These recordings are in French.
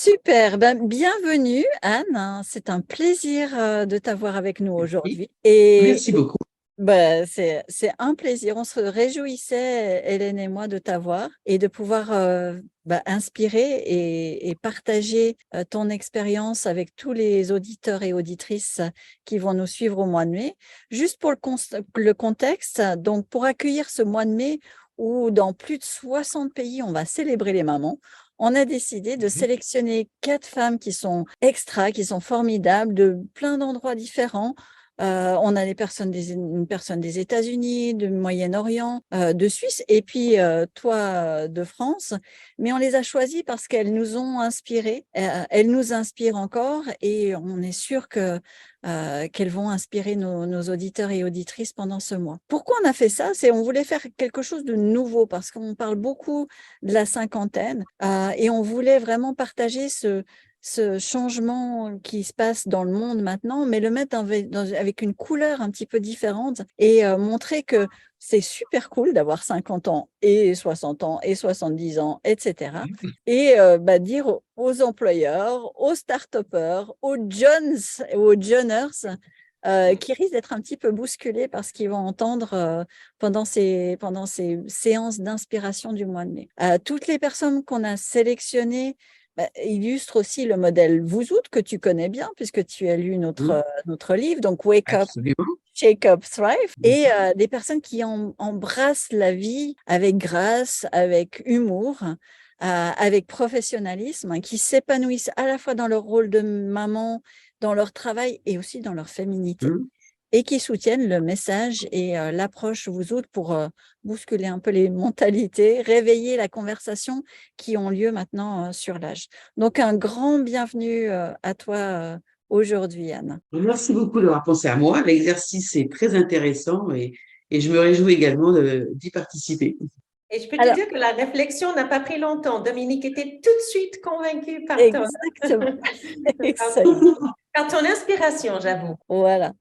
Super, ben, bienvenue Anne, c'est un plaisir de t'avoir avec nous Merci. aujourd'hui. Et Merci beaucoup. ben, c'est un plaisir, on se réjouissait, Hélène et moi, de t'avoir et de pouvoir ben, inspirer et partager ton expérience avec tous les auditeurs et auditrices qui vont nous suivre au mois de mai. Juste pour le contexte, donc pour accueillir ce mois de mai où dans plus de 60 pays, on va célébrer les mamans, on a décidé de Mhm. sélectionner 4 femmes qui sont extra, qui sont formidables, de plein d'endroits différents. On a une personne des États-Unis, du Moyen-Orient, de Suisse, et puis toi de France. Mais on les a choisies parce qu'elles nous ont inspirées. Elles nous inspirent encore, et on est sûr qu'elles vont inspirer nos auditeurs et auditrices pendant ce mois. Pourquoi on a fait ça? C'est on voulait faire quelque chose de nouveau parce qu'on parle beaucoup de la cinquantaine, et on voulait vraiment partager ce changement qui se passe dans le monde maintenant, mais le mettre avec une couleur un petit peu différente et montrer que c'est super cool d'avoir 50 ans et 60 ans et 70 ans, etc. Et bah, dire aux employeurs, aux start-upers, aux Jones, aux Johners, qui risquent d'être un petit peu bousculés par ce qu'ils vont entendre pendant ces séances d'inspiration du mois de mai. Toutes les personnes qu'on a sélectionnées bah, illustrent aussi le modèle Vouzout que tu connais bien puisque tu as lu Mhm. notre livre, donc Wake Up, Absolument. Shake Up, Thrive, et Mhm. des personnes qui embrassent la vie avec grâce, avec humour, avec professionnalisme, hein, qui s'épanouissent à la fois dans leur rôle de maman, dans leur travail et aussi dans leur féminité, Mhm. et qui soutiennent le message et l'approche vous autres pour bousculer un peu les mentalités, réveiller la conversation qui ont lieu maintenant sur l'âge. Donc, un grand bienvenue à toi aujourd'hui, Anne. Merci beaucoup d'avoir pensé à moi. L'exercice est très intéressant et je me réjouis également d'y participer. Et je peux te Alors, dire que la réflexion n'a pas pris longtemps. Dominique était tout de suite convaincue par toi, exactement. par, Exactement. par ton inspiration, j'avoue. Voilà.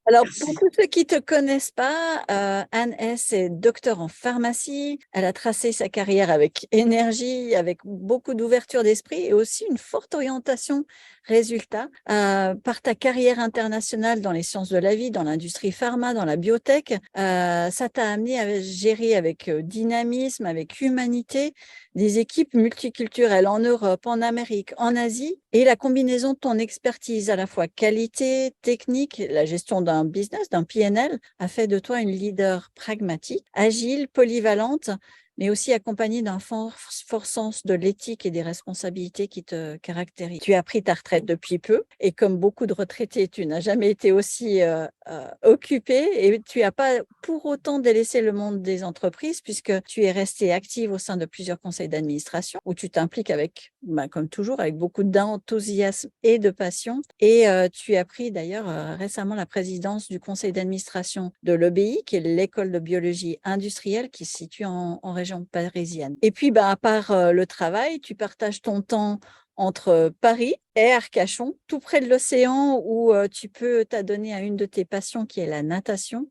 Alors, pour Merci. tous ceux qui ne te connaissent pas, Anne S. est docteur en pharmacie. Elle a tracé sa carrière avec énergie, avec beaucoup d'ouverture d'esprit et aussi une forte orientation résultat. Par ta carrière internationale dans les sciences de la vie, dans l'industrie pharma, dans la biotech, ça t'a amené à gérer avec dynamisme, avec humanité, des équipes multiculturelles en Europe, en Amérique, en Asie, et la combinaison de ton expertise à la fois qualité, technique, la gestion d'un business, d'un PNL, a fait de toi une leader pragmatique, agile, polyvalente, mais aussi accompagnée d'un fort sens de l'éthique et des responsabilités qui te caractérisent. Tu as pris ta retraite depuis peu, et comme beaucoup de retraités, tu n'as jamais été aussi occupée, et tu n'as pas pour autant délaissé le monde des entreprises, puisque tu es restée active au sein de plusieurs conseils d'administration, où tu t'impliques avec, bah, comme toujours, avec beaucoup d'enthousiasme et de passion. Et tu as pris d'ailleurs récemment la présidence du conseil d'administration de l'EBI, qui est l'école de biologie industrielle qui se situe en région parisienne. Et puis, bah, à part le travail, tu partages ton temps entre Paris et Arcachon, tout près de l'océan, où tu peux t'adonner à une de tes passions qui est la natation.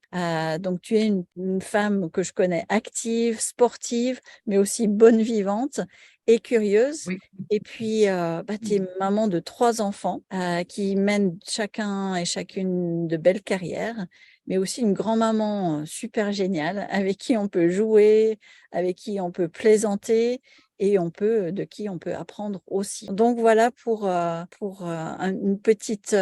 Donc, tu es une femme que je connais active, sportive, mais aussi bonne vivante et curieuse. Oui. Et puis, bah, tu es maman de 3 enfants qui mènent chacun et chacune de belles carrières, mais aussi une grand-maman super géniale avec qui on peut jouer, avec qui on peut plaisanter et de qui on peut apprendre aussi. Donc voilà pour une petite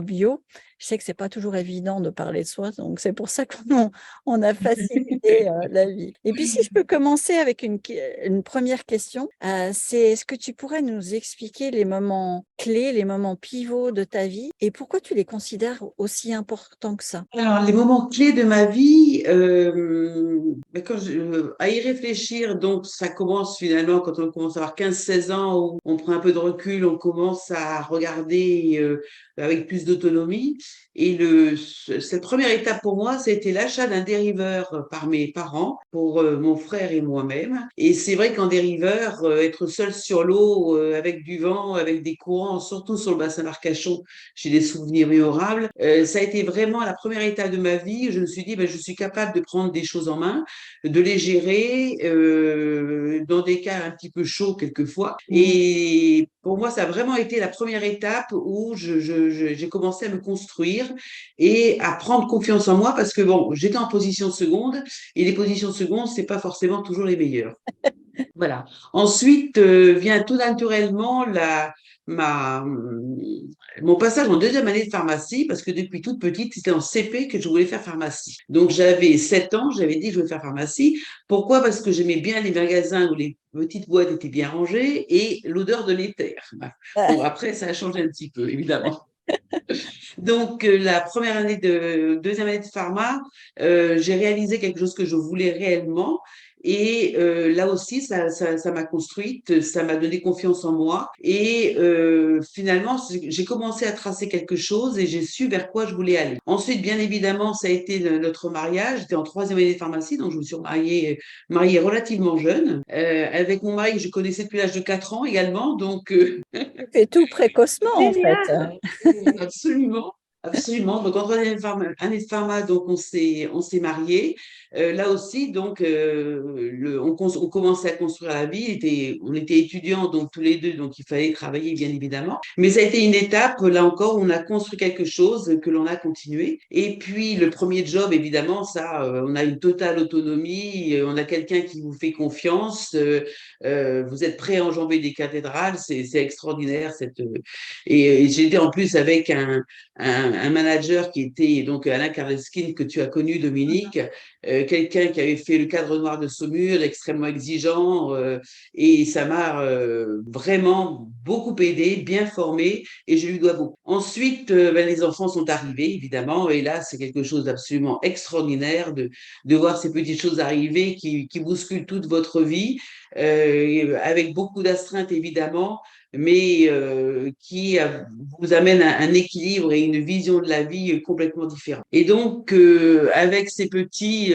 bio. Je sais que c'est pas toujours évident de parler de soi, donc c'est pour ça qu'on a facilité la vie. Et puis si je peux commencer avec une première question, c'est est-ce que tu pourrais nous expliquer les moments clés, les moments pivots de ta vie et pourquoi tu les considères aussi importants que ça? Alors, les moments clés de ma vie, mais à y réfléchir, donc ça commence finalement quand on commence à avoir 15 16 ans, où on prend un peu de recul, on commence à regarder avec plus d'autonomie. Cette première étape pour moi, c'était l'achat d'un dériveur par mes parents pour mon frère et moi-même. Et c'est vrai qu'en dériveur, être seul sur l'eau, avec du vent, avec des courants, surtout sur le bassin d'Arcachon, j'ai des souvenirs mémorables. Ça a été vraiment la première étape de ma vie. Je me suis dit, ben, je suis capable de prendre des choses en main, de les gérer, dans des cas un petit peu chauds quelquefois. Et pour moi, ça a vraiment été la première étape où j'ai commencé à me construire et à prendre confiance en moi parce que bon, j'étais en position seconde et les positions secondes, c'est pas forcément toujours les meilleures. Voilà. Ensuite vient tout naturellement ma, mon passage en deuxième année de pharmacie, parce que depuis toute petite, c'était en CP que je voulais faire pharmacie. Donc j'avais 7 ans, j'avais dit que je voulais faire pharmacie. Pourquoi? Parce que j'aimais bien les magasins où les petites boîtes étaient bien rangées et l'odeur de l'éther. Bon, après, ça a changé un petit peu, évidemment. Donc, la première année deuxième année de pharma, j'ai réalisé quelque chose que je voulais réellement. Et là aussi, ça m'a construite, ça m'a donné confiance en moi. Et finalement, j'ai commencé à tracer quelque chose et j'ai su vers quoi je voulais aller. Ensuite, bien évidemment, ça a été notre mariage. J'étais en troisième année de pharmacie, donc je me suis mariée relativement jeune. Avec mon mari, je connaissais depuis l'âge de 4 ans également. Donc, Tu fais tout précocement, en fait. Génial. absolument. Absolument. Donc, en année de pharma, donc on s'est mariés. Là aussi, donc, on commençait à construire la vie. On était étudiants, donc tous les deux, donc il fallait travailler, bien évidemment. Mais ça a été une étape, là encore, où on a construit quelque chose que l'on a continué. Et puis, le premier job, évidemment, ça, on a une totale autonomie. On a quelqu'un qui vous fait confiance. Vous êtes prêt à enjamber des cathédrales. C'est extraordinaire, et j'étais en plus avec un manager qui était donc Alain Karleskin, que tu as connu, Dominique, quelqu'un qui avait fait le cadre noir de Saumur, extrêmement exigeant, et ça m'a vraiment beaucoup aidé, bien formé, et je lui dois beaucoup. Ensuite, ben, les enfants sont arrivés, évidemment, et là, c'est quelque chose d'absolument extraordinaire de voir ces petites choses arriver qui bousculent toute votre vie, avec beaucoup d'astreintes, évidemment, mais vous amène un équilibre et une vision de la vie complètement différente. Et donc, avec ces petits,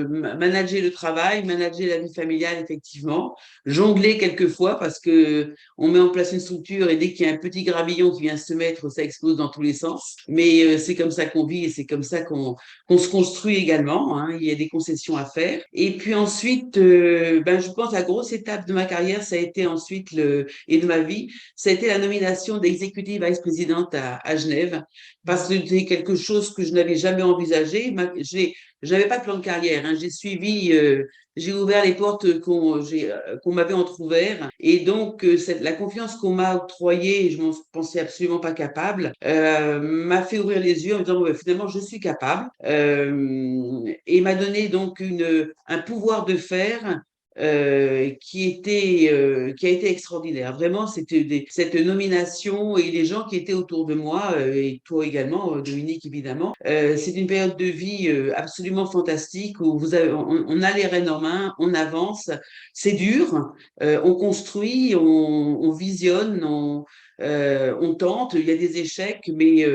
manager le travail, manager la vie familiale, effectivement, jongler quelquefois parce que on met en place une structure et dès qu'il y a un petit gravillon qui vient se mettre, ça explose dans tous les sens. Mais c'est comme ça qu'on vit et c'est comme ça qu'on se construit également, hein. Il y a des concessions à faire. Et puis ensuite, ben, je pense que la grosse étape de ma carrière, ça a été ensuite et de ma vie, ça a été la nomination d'executive vice-présidente à Genève, parce que c'était quelque chose que je n'avais jamais envisagé. Je n'avais pas de plan de carrière, hein. J'ai ouvert les portes qu'on m'avait entrouvertes. Et donc, la confiance qu'on m'a octroyée, et je m'en pensais absolument pas capable, m'a fait ouvrir les yeux en me disant, bon, ben, finalement, je suis capable. Et m'a donné donc un pouvoir de faire qui a été extraordinaire. Vraiment, cette nomination et les gens qui étaient autour de moi, et toi également, Dominique, évidemment, c'est une période de vie absolument fantastique où on a les rênes en main, on avance, c'est dur, on construit, on visionne, on tente, il y a des échecs, mais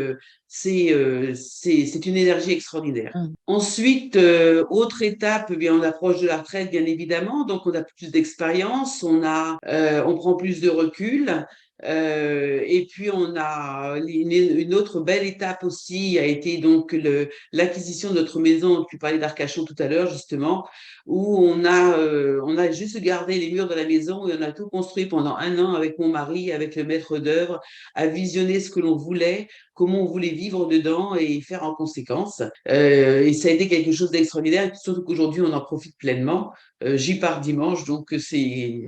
c'est une énergie extraordinaire. Ensuite, autre étape, eh bien, on approche de la retraite, bien évidemment, donc on a plus d'expérience, on prend plus de recul. Et puis on a une autre belle étape aussi a été donc l'acquisition de notre maison. Tu parlais d'Arcachon tout à l'heure justement, où on a juste gardé les murs de la maison et on a tout construit pendant 1 an avec mon mari, avec le maître d'œuvre, à visionner ce que l'on voulait, comment on voulait vivre dedans et faire en conséquence. Et ça a été quelque chose d'extraordinaire, surtout qu'aujourd'hui on en profite pleinement. J'y pars dimanche, donc c'est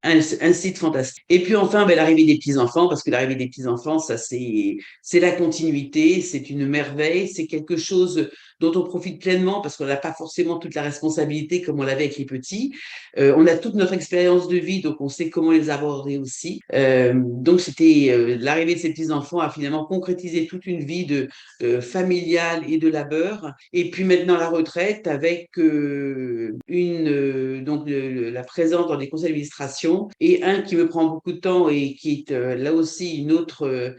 un site fantastique. Et puis enfin, ben, l'arrivée des petits-enfants, parce que l'arrivée des petits-enfants, ça c'est la continuité, c'est une merveille, c'est quelque chose dont on profite pleinement parce qu'on n'a pas forcément toute la responsabilité comme on l'avait avec les petits. On a toute notre expérience de vie, donc on sait comment les aborder aussi. Donc, l'arrivée de ces petits-enfants a finalement concrétisé toute une vie familiale et de labeur. Et puis maintenant, la retraite avec la présence dans des conseils d'administration et un qui me prend beaucoup de temps et qui est là aussi une autre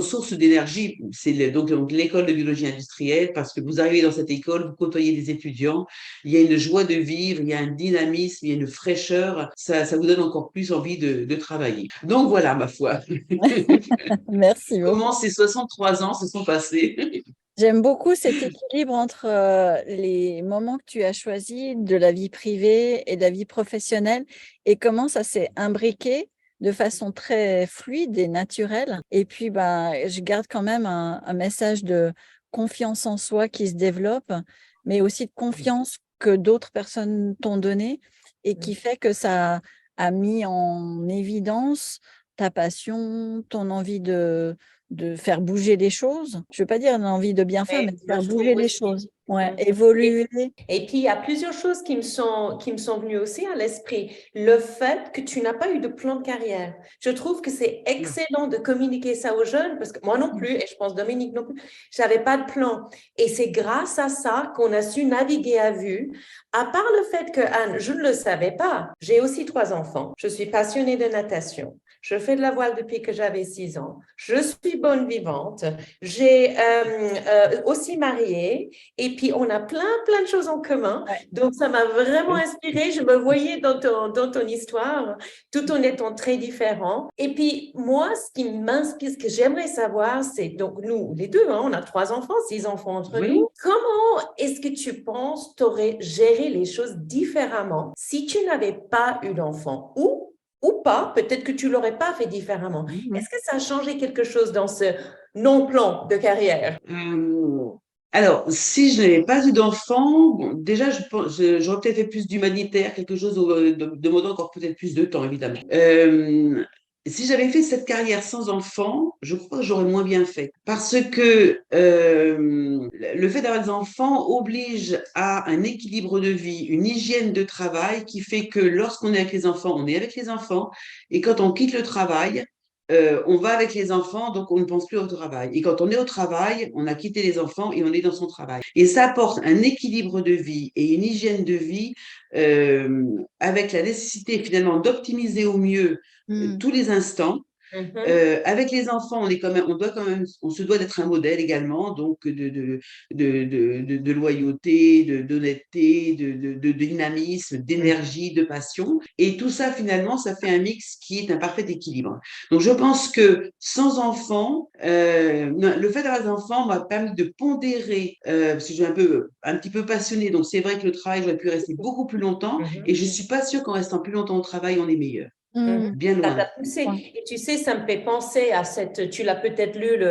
source d'énergie, c'est donc l'école de biologie industrielle, parce que vous arrivez dans cette école, vous côtoyez des étudiants, il y a une joie de vivre, il y a un dynamisme, il y a une fraîcheur, ça vous donne encore plus envie de travailler. Donc voilà, ma foi, Merci beaucoup. comment ces 63 ans se sont passés. J'aime beaucoup cet équilibre entre les moments que tu as choisis de la vie privée et de la vie professionnelle et comment ça s'est imbriqué de façon très fluide et naturelle. Et puis, je garde quand même un message de confiance en soi qui se développe, mais aussi de confiance que d'autres personnes t'ont donné et qui fait que ça a mis en évidence ta passion, ton envie de faire bouger les choses. Je ne veux pas dire l'envie de bien faire, mais de faire bouger les choses. Ouais, évoluer. Et puis, il y a plusieurs choses qui me sont venues aussi à l'esprit. Le fait que tu n'as pas eu de plan de carrière. Je trouve que c'est excellent de communiquer ça aux jeunes, parce que moi non plus, et je pense Dominique non plus, je n'avais pas de plan. Et c'est grâce à ça qu'on a su naviguer à vue. À part le fait que, Anne, je ne le savais pas, j'ai aussi 3 enfants. Je suis passionnée de natation. Je fais de la voile depuis que j'avais 6 ans. Je suis bonne vivante. J'ai aussi mariée. Et puis, on a plein de choses en commun. Ouais. Donc, ça m'a vraiment inspirée. Je me voyais dans ton histoire, tout en étant très différents. Et puis, moi, ce qui m'inspire, ce que j'aimerais savoir, c'est, donc, nous, les deux, on a 3 enfants, 6 enfants entre nous. Comment est-ce que tu penses tu aurais géré les choses différemment si tu n'avais pas eu d'enfant ou pas, peut-être que tu ne l'aurais pas fait différemment. Est-ce que ça a changé quelque chose dans ce non-plan de carrière? Alors, si je n'avais pas eu d'enfant, bon, déjà, j'aurais peut-être fait plus d'humanitaire, quelque chose demandant encore peut-être plus de temps, évidemment. Si j'avais fait cette carrière sans enfant, je crois que j'aurais moins bien fait. Parce que le fait d'avoir des enfants oblige à un équilibre de vie, une hygiène de travail qui fait que lorsqu'on est avec les enfants, on est avec les enfants. Et quand on quitte le travail, on va avec les enfants, donc on ne pense plus au travail. Et quand on est au travail, on a quitté les enfants et on est dans son travail. Et ça apporte un équilibre de vie et une hygiène de vie avec la nécessité finalement d'optimiser au mieux tous les instants. Avec les enfants, on se doit d'être un modèle également, donc de loyauté, d'honnêteté, de dynamisme, d'énergie, de passion. Et tout ça, finalement, ça fait un mix qui est un parfait équilibre. Donc, je pense que sans enfants, le fait d'avoir des enfants m'a permis de pondérer, parce que je suis un petit peu passionnée, donc c'est vrai que le travail, j'aurais pu rester beaucoup plus longtemps, et je ne suis pas sûre qu'en restant plus longtemps au travail, on est meilleur. Bien Ça loin. t'a poussé. Et tu sais, ça me fait penser à tu l'as peut-être lu,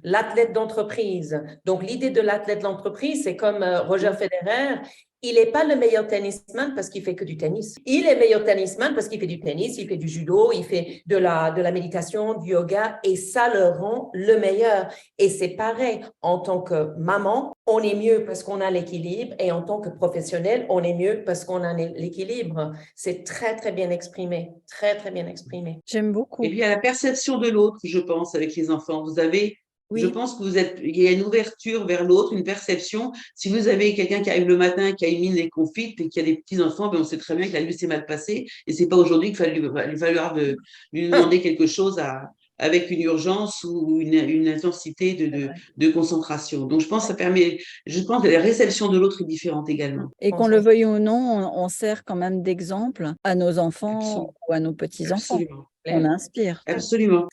l'athlète d'entreprise. Donc, l'idée de l'athlète d'entreprise, c'est comme Roger Federer. Il n'est pas le meilleur tennisman parce qu'il fait que du tennis. Il est meilleur tennisman parce qu'il fait du tennis, il fait du judo, il fait de la méditation, du yoga, et ça le rend le meilleur. Et c'est pareil, en tant que maman, on est mieux parce qu'on a l'équilibre, et en tant que professionnel, on est mieux parce qu'on a l'équilibre. C'est très, très bien exprimé. Très, très bien exprimé. J'aime beaucoup. Et puis, à la perception de l'autre, je pense, avec les enfants. Oui. Je pense il y a une ouverture vers l'autre, une perception. Si vous avez quelqu'un qui arrive le matin, qui a une mine confite et qui a des petits-enfants, ben on sait très bien que la nuit s'est mal passée. Et c'est pas aujourd'hui qu'il va lui falloir lui demander quelque chose avec une urgence ou une intensité de concentration. Donc, je pense que la réception de l'autre est différente également. Et qu'on le veuille ou non, on sert quand même d'exemple à nos enfants Absolument. ou à nos petits-enfants. Absolument. On inspire. Absolument.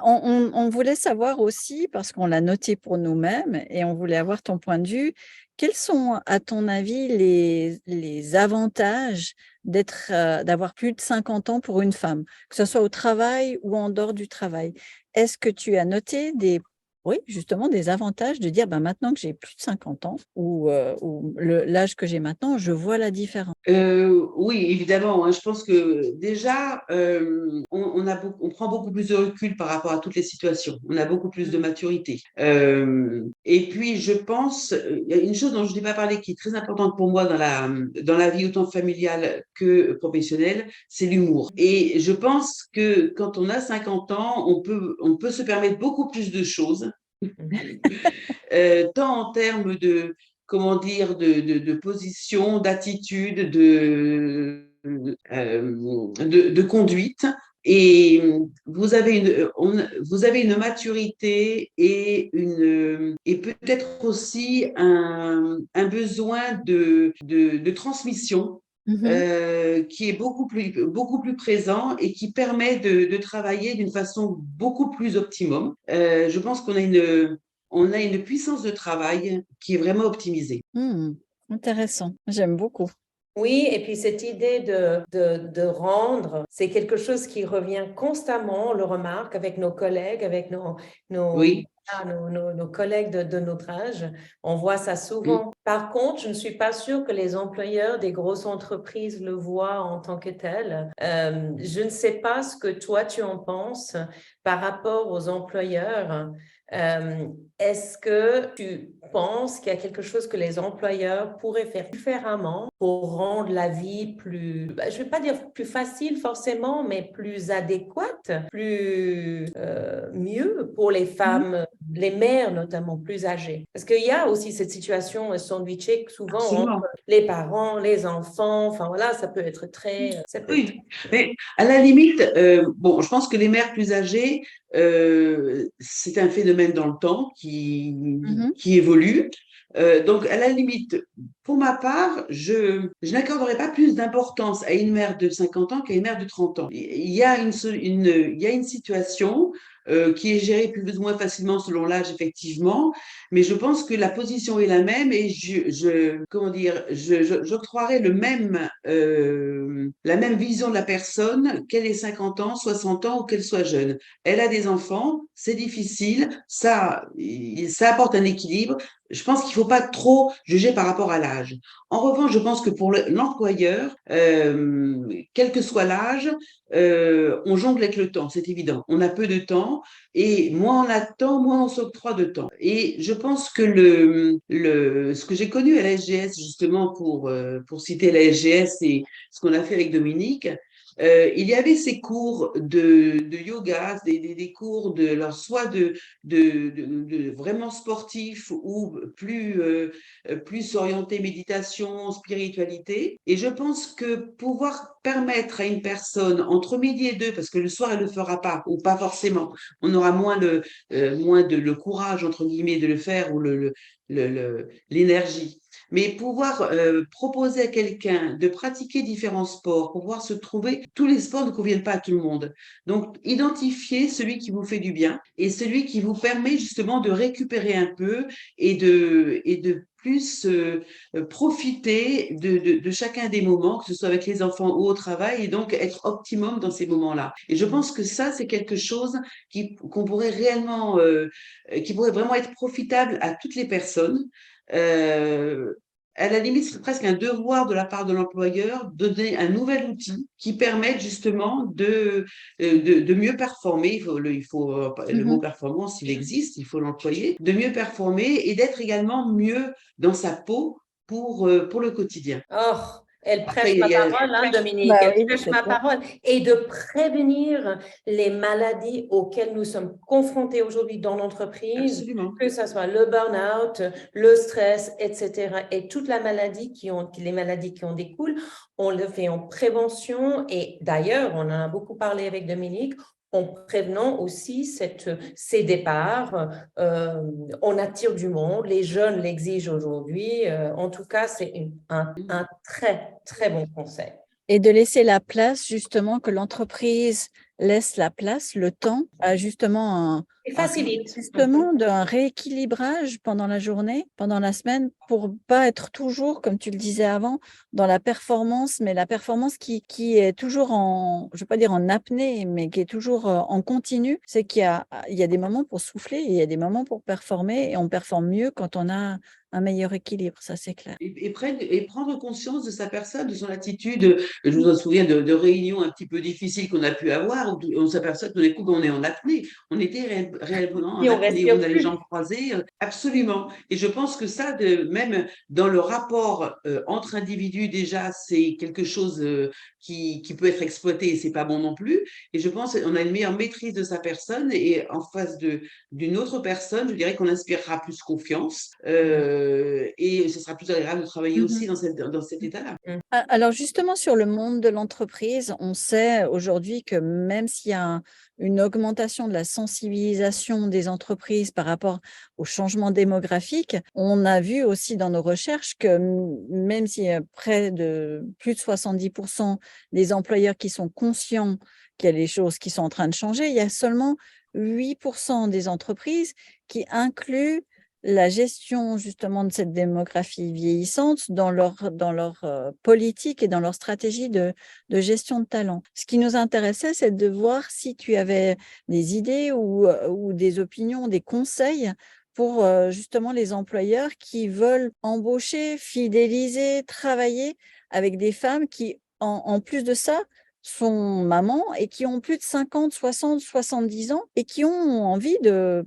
On voulait savoir aussi, parce qu'on l'a noté pour nous-mêmes et on voulait avoir ton point de vue, quels sont, à ton avis, les avantages d'avoir plus de 50 ans pour une femme, que ce soit au travail ou en dehors du travail? Est-ce que tu as noté des oui, justement, des avantages de dire, maintenant que j'ai plus de 50 ans ou l'âge que j'ai maintenant, je vois la différence. Oui, évidemment, hein. Je pense que déjà, on prend beaucoup plus de recul par rapport à toutes les situations. On a beaucoup plus de maturité. Et puis, je pense, il y a une chose dont je n'ai pas parlé qui est très importante pour moi dans la vie autant familiale que professionnelle, c'est l'humour. Et je pense que quand on a 50 ans, on peut se permettre beaucoup plus de choses, tant en termes de, comment dire, de position, d'attitude, de conduite. Et vous avez une maturité et peut-être aussi un besoin de transmission Mhm. qui est beaucoup plus présent et qui permet de travailler d'une façon beaucoup plus optimum. Je pense on a une puissance de travail qui est vraiment optimisée. Intéressant, j'aime beaucoup. Oui, et puis cette idée de rendre, c'est quelque chose qui revient constamment, on le remarque avec nos collègues, avec Oui. nos collègues de notre âge. On voit ça souvent. Par contre, je ne suis pas sûre que les employeurs des grosses entreprises le voient en tant que tel. Je ne sais pas ce que toi, tu en penses par rapport aux employeurs. Est-ce que tu penses qu'il y a quelque chose que les employeurs pourraient faire différemment pour rendre la vie plus, je ne vais pas dire plus facile forcément, mais plus adéquate, mieux pour les femmes, les mères notamment plus âgées? Parce qu'il y a aussi cette situation sandwichée souvent entre Absolument. les parents, les enfants, enfin voilà, ça peut être très... Oui, mais à la limite, bon, je pense que les mères plus âgées, c'est un phénomène dans le temps Mhm. qui évolue. Donc, à la limite, pour ma part, je n'accorderai pas plus d'importance à une mère de 50 ans qu'à une mère de 30 ans. Il y a une situation qui est gérée plus ou moins facilement selon l'âge, effectivement, mais je pense que la position est la même et comment dire, j'octroierai la même vision de la personne, qu'elle ait 50 ans, 60 ans ou qu'elle soit jeune. Elle a des enfants, c'est difficile, ça apporte un équilibre. Je pense qu'il ne faut pas trop juger par rapport à l'âge. En revanche, je pense que pour l'employeur, quel que soit l'âge, on jongle avec le temps, c'est évident. On a peu de temps et moins on a de temps, moins on s'octroie de temps. Et je pense que ce que j'ai connu à la SGS, justement, pour citer la SGS et ce qu'on a fait avec Dominique, il y avait ces cours de yoga, des cours soit de vraiment sportifs ou plus orientés méditation, spiritualité. Et je pense que pouvoir permettre à une personne entre midi et deux, parce que le soir elle ne le fera pas, ou pas forcément, on aura moins de le courage, entre guillemets, de le faire ou l'énergie. Mais pouvoir proposer à quelqu'un de pratiquer différents sports, pouvoir se trouver, tous les sports ne conviennent pas à tout le monde. Donc, identifier celui qui vous fait du bien et celui qui vous permet justement de récupérer un peu et de plus profiter de chacun des moments, que ce soit avec les enfants ou au travail, et donc être optimum dans ces moments-là. Et je pense que ça, c'est quelque chose qu'on pourrait réellement, qui pourrait vraiment être profitable à toutes les personnes. Euh, à la limite, c'est presque un devoir de la part de l'employeur de donner un nouvel outil qui permette justement de mieux performer. Le mot Mhm. performance, il existe, il faut l'employer, de mieux performer et d'être également mieux dans sa peau pour le quotidien. Oh, elle Après, prêche ma parole, hein, Dominique, Bah elle oui, prêche c'est ma clair. parole. Et de prévenir les maladies auxquelles nous sommes confrontés aujourd'hui dans l'entreprise, Absolument. que ce soit le burn-out, le stress, etc. Et toute la maladie les maladies qui en découlent, on le fait en prévention. Et d'ailleurs, on en a beaucoup parlé avec Dominique, en prévenant aussi ces départs. On attire du monde, les jeunes l'exigent aujourd'hui. En tout cas, c'est un très, très bon conseil. Et de laisser la place justement que l'entreprise laisse la place, le temps, à justement Et facilite. d'un rééquilibrage pendant la journée, pendant la semaine, pour pas être toujours, comme tu le disais avant, dans la performance, mais la performance qui est toujours je veux pas dire en apnée, mais qui est toujours en continu. C'est il y a des moments pour souffler et il y a des moments pour performer, et on performe mieux quand on a un meilleur équilibre, ça c'est clair. Et prendre conscience de sa personne, de son attitude. Je me souviens de réunions un petit peu difficiles qu'on a pu avoir, où on s'aperçoit que tout d'un coup, on est en apnée. On était réellement en Et on apnée, on respire a les plus. jambes croisées. Absolument. Et je pense que ça, même dans le rapport entre individus, déjà, c'est quelque chose qui peut être exploité et c'est pas bon non plus. Et je pense qu'on a une meilleure maîtrise de sa personne, et en face d'une autre personne, je dirais qu'on inspirera plus confiance, et ce sera plus agréable de travailler aussi dans cet état-là. Alors justement, sur le monde de l'entreprise, on sait aujourd'hui que même s'il y a une augmentation de la sensibilisation des entreprises par rapport au changement démographique, on a vu aussi dans nos recherches que même s'il y a plus de 70% des employeurs qui sont conscients qu'il y a des choses qui sont en train de changer, il y a seulement 8% des entreprises qui incluent la gestion justement de cette démographie vieillissante dans leur politique et dans leur stratégie de gestion de talent. Ce qui nous intéressait, c'est de voir si tu avais des idées ou des opinions, des conseils pour justement les employeurs qui veulent embaucher, fidéliser, travailler avec des femmes qui, en plus de ça, sont mamans et qui ont plus de 50, 60, 70 ans et qui ont envie de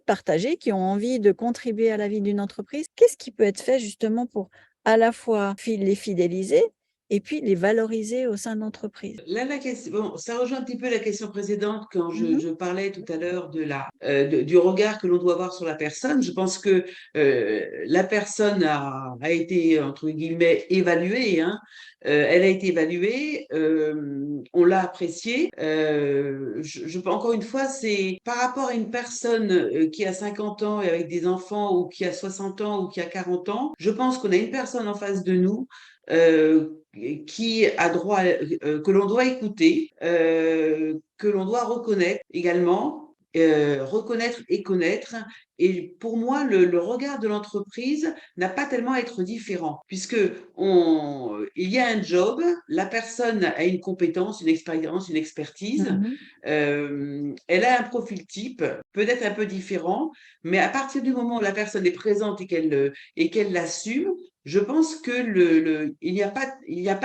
partager, qui ont envie de contribuer à la vie d'une entreprise. Qu'est-ce qui peut être fait justement pour à la fois les fidéliser et puis les valoriser au sein de l'entreprise? Là, la question, bon, ça rejoint un petit peu la question précédente quand je parlais tout à l'heure du regard que l'on doit avoir sur la personne. Je pense que la personne a été, entre guillemets, évaluée, hein. Elle a été évaluée, on l'a appréciée. Encore une fois, c'est par rapport à une personne qui a 50 ans et avec des enfants, ou qui a 60 ans ou qui a 40 ans. Je pense qu'on a une personne en face de nous euh, qui a droit, que l'on doit écouter, que l'on doit reconnaître également, reconnaître et connaître. Et pour moi, le regard de l'entreprise n'a pas tellement à être différent, puisque il y a un job, la personne a une compétence, une expérience, une expertise, elle a un profil type, peut-être un peu différent, mais à partir du moment où la personne est présente et qu'elle l'assume, je pense que il n'y a pas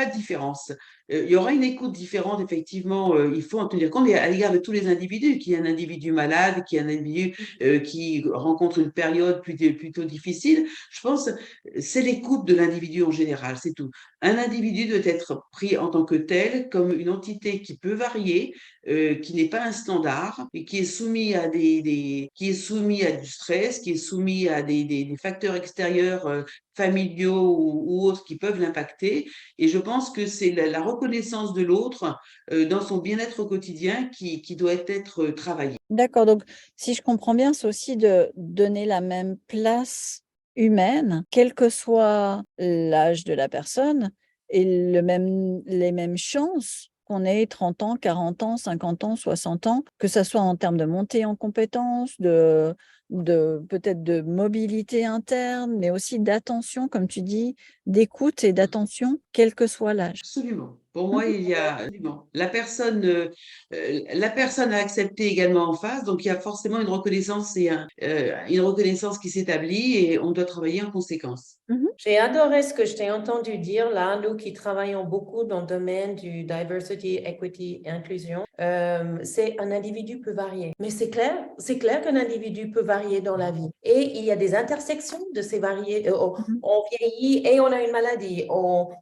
de différence. Il y aura une écoute différente, effectivement. Il faut en tenir compte à l'égard de tous les individus. Qu'il y ait un individu malade, qu'il y ait un individu qui rencontre une période plutôt difficile. Je pense que c'est l'écoute de l'individu en général, c'est tout. Un individu doit être pris en tant que tel, comme une entité qui peut varier, qui n'est pas un standard, et qui est soumis à qui est soumis à du stress, qui est soumis à des facteurs extérieurs, familiaux ou autres, qui peuvent l'impacter. Et je pense que c'est la reconnaissance de l'autre dans son bien-être au quotidien qui doit être travaillée. D'accord, donc si je comprends bien, c'est aussi de donner la même place humaine, quel que soit l'âge de la personne, et les mêmes chances qu'on ait 30 ans, 40 ans, 50 ans, 60 ans, que ça soit en termes de montée en compétences, peut-être de mobilité interne, mais aussi d'attention, comme tu dis, d'écoute et d'attention, quel que soit l'âge. Absolument. Pour moi, il y a absolument. La personne a accepté également en face, donc il y a forcément une reconnaissance une reconnaissance qui s'établit, et on doit travailler en conséquence. J'ai adoré ce que je t'ai entendu dire là, nous qui travaillons beaucoup dans le domaine du diversity, equity et inclusion. C'est un individu peut varier. Mais c'est clair qu'un individu peut varier dans la vie. Et il y a des intersections de ces variés. On vieillit et on a une maladie. On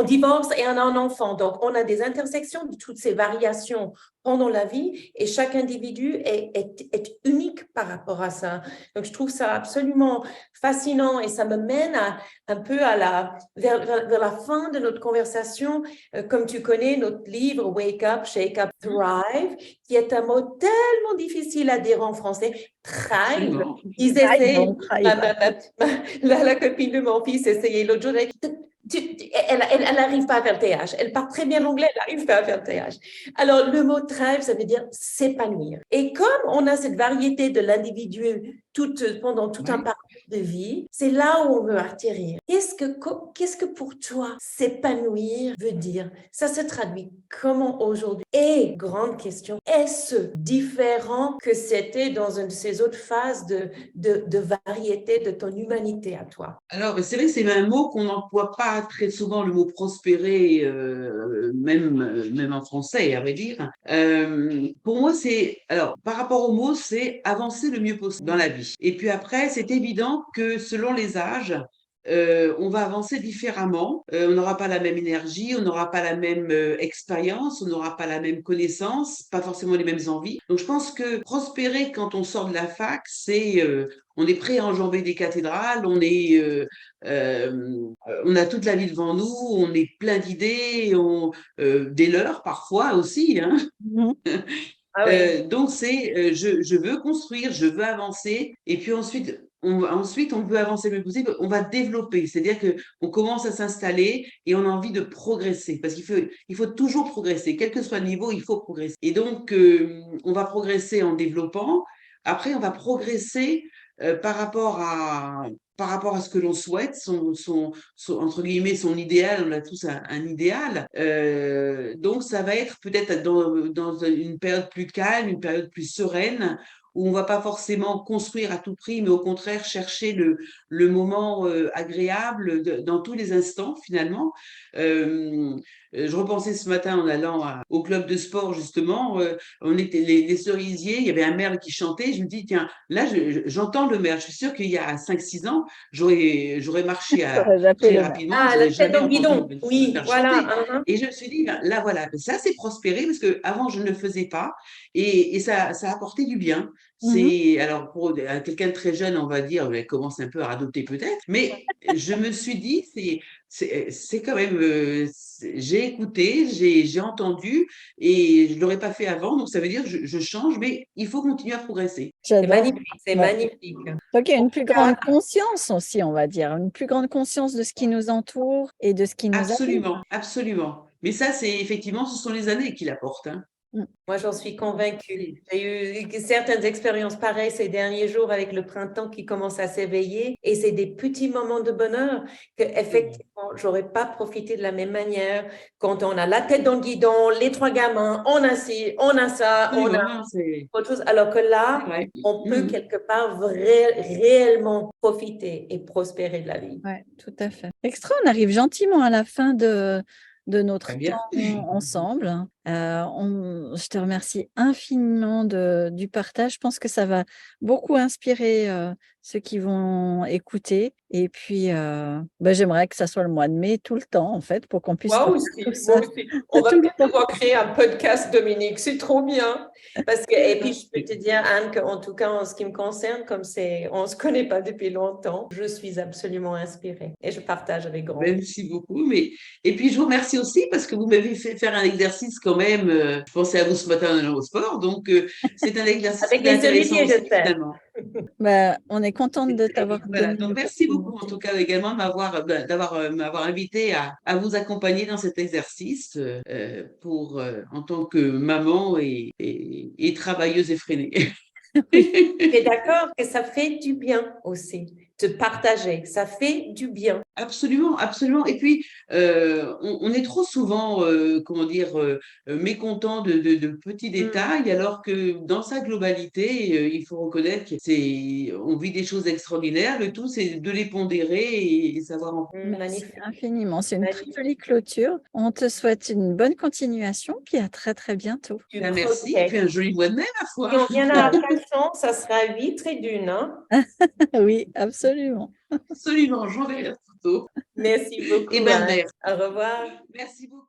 divorce et on a un enfant. Donc, on a des intersections de toutes ces variations pendant la vie, et chaque individu est unique par rapport à ça. Donc, je trouve ça absolument fascinant, et ça me mène un peu vers la fin de notre conversation. Comme tu connais notre livre Wake Up, Shake Up, Thrive, qui est un mot tellement difficile à dire en français. Thrive. Absolument. Ils essaient, la copine de mon fils essayait l'autre jour, Elle n'arrive pas à faire le TH. Elle parle très bien l'anglais, elle n'arrive pas à faire le TH. Alors, le mot thrive, ça veut dire s'épanouir. Et comme on a cette variété de l'individu pendant tout un parcours de vie, c'est là où on veut atterrir. Qu'est-ce que pour toi s'épanouir veut dire? Ça se traduit comment aujourd'hui? Et grande question, est-ce différent que c'était dans une de ces autres phases de variété de ton humanité à toi? Alors, c'est vrai que c'est un mot qu'on n'emploie pas très souvent, le mot prospérer, même en français, à vrai dire. Pour moi, alors, par rapport au mot, c'est avancer le mieux possible dans la vie. Et puis après, c'est évident que selon les âges, on va avancer différemment. On n'aura pas la même énergie, on n'aura pas la même expérience, on n'aura pas la même connaissance, pas forcément les mêmes envies. Donc, je pense que prospérer quand on sort de la fac, on est prêt à enjamber des cathédrales, on a toute la vie devant nous, on est plein d'idées, des leurs parfois aussi, hein. Ah oui. Donc je veux construire, je veux avancer, et puis ensuite on veut avancer le plus possible, on va développer, c'est-à-dire que on commence à s'installer et on a envie de progresser, parce il faut toujours progresser, quel que soit le niveau, il faut progresser. Et donc on va progresser en développant. Après, on va progresser par rapport à ce que l'on souhaite, entre guillemets, son idéal. On a tous un idéal. Donc, ça va être peut-être dans une période plus calme, une période plus sereine, où on va pas forcément construire à tout prix, mais au contraire chercher le moment agréable dans tous les instants, finalement. Euh, je repensais ce matin en allant au club de sport, justement, on était les cerisiers, il y avait un merle qui chantait, je me dis, tiens, là, j'entends le merle. Je suis sûre qu'il y a 5-6 ans, j'aurais marché J'aurais zappé très le maire. rapidement, Ah, j'aurais la tête jamais dans le entendu guidon. le Oui, merle chanter. voilà. Et je me suis dit, ben, là, voilà, ça, c'est prospérer, parce que avant je ne le faisais pas, et ça a apporté du bien. Mhm. Alors, pour quelqu'un de très jeune, on va dire, elle commence un peu à radoter peut-être, mais je me suis dit, c'est quand même, j'ai écouté, j'ai entendu, et je ne l'aurais pas fait avant, donc ça veut dire que je change, mais il faut continuer à progresser. C'est J'adore. magnifique, c'est Ouais. magnifique. Donc, il y a En une tout plus cas, grande conscience aussi, on va dire, une plus grande conscience de ce qui nous entoure et de ce qui nous arrive. Absolument, absolument. Mais ça, c'est effectivement, ce sont les années qui l'apportent, hein. Mm. moi, j'en suis convaincue. C'est- J'ai eu certaines expériences pareilles ces derniers jours avec le printemps qui commence à s'éveiller et c'est des petits moments de bonheur que effectivement, j'aurais pas profité de la même manière quand on a la tête dans le guidon, les trois gamins, on a ci, on a ça, on a Absolument, non, autre chose, alors que c'est là, vrai. on peut Mhm. quelque part réellement profiter et prospérer de la vie. Ouais, tout à fait. Extra, on arrive gentiment à la fin de notre Très temps bien. ensemble. Je te remercie infiniment du partage. Je pense que ça va beaucoup inspirer ceux qui vont écouter. Et puis, j'aimerais que ça soit le mois de mai tout le temps, en fait, pour qu'on puisse Moi refaire tout aussi, moi ça aussi. On va tout le peut-être temps. devoir créer un podcast, Dominique. C'est trop bien. Et puis, je peux te dire, Anne, qu'en tout cas, en ce qui me concerne, on ne se connaît pas depuis longtemps, je suis absolument inspirée et je partage avec grand plaisir. Merci beaucoup. Et puis, je vous remercie aussi parce que vous m'avez fait faire un exercice quand même. Je pensais à vous ce matin en allant au sport. Donc, c'est un exercice Avec qui est les intéressant cerisiers, aussi, j'espère. finalement. On est contente de t'avoir Voilà. donné Donc, merci beaucoup, en l'opportunité. tout cas, également de m'avoir invité à vous accompagner dans cet exercice en tant que maman et travailleuse effrénée. Oui. Tu es d'accord que ça fait du bien aussi de partager. Ça fait du bien. Absolument, absolument. Et puis, on est trop souvent, comment dire, mécontent de petits détails, alors que dans sa globalité, il faut reconnaître on vit des choses extraordinaires. Le tout, c'est de les pondérer et savoir en. Merci Magnifique. infiniment. C'est une très Magnifique. jolie clôture. On te souhaite une bonne continuation, puis à très très bientôt. Du Ben, merci. Et puis, un prospect. joli mois de mai, ma Si foi. on vient à Arcachon, ça sera huîtres et dunes, hein? Oui, absolument. Absolument, j'enverrai la photo. Merci Et beaucoup, ben, Anne. merci. Au revoir. Merci beaucoup.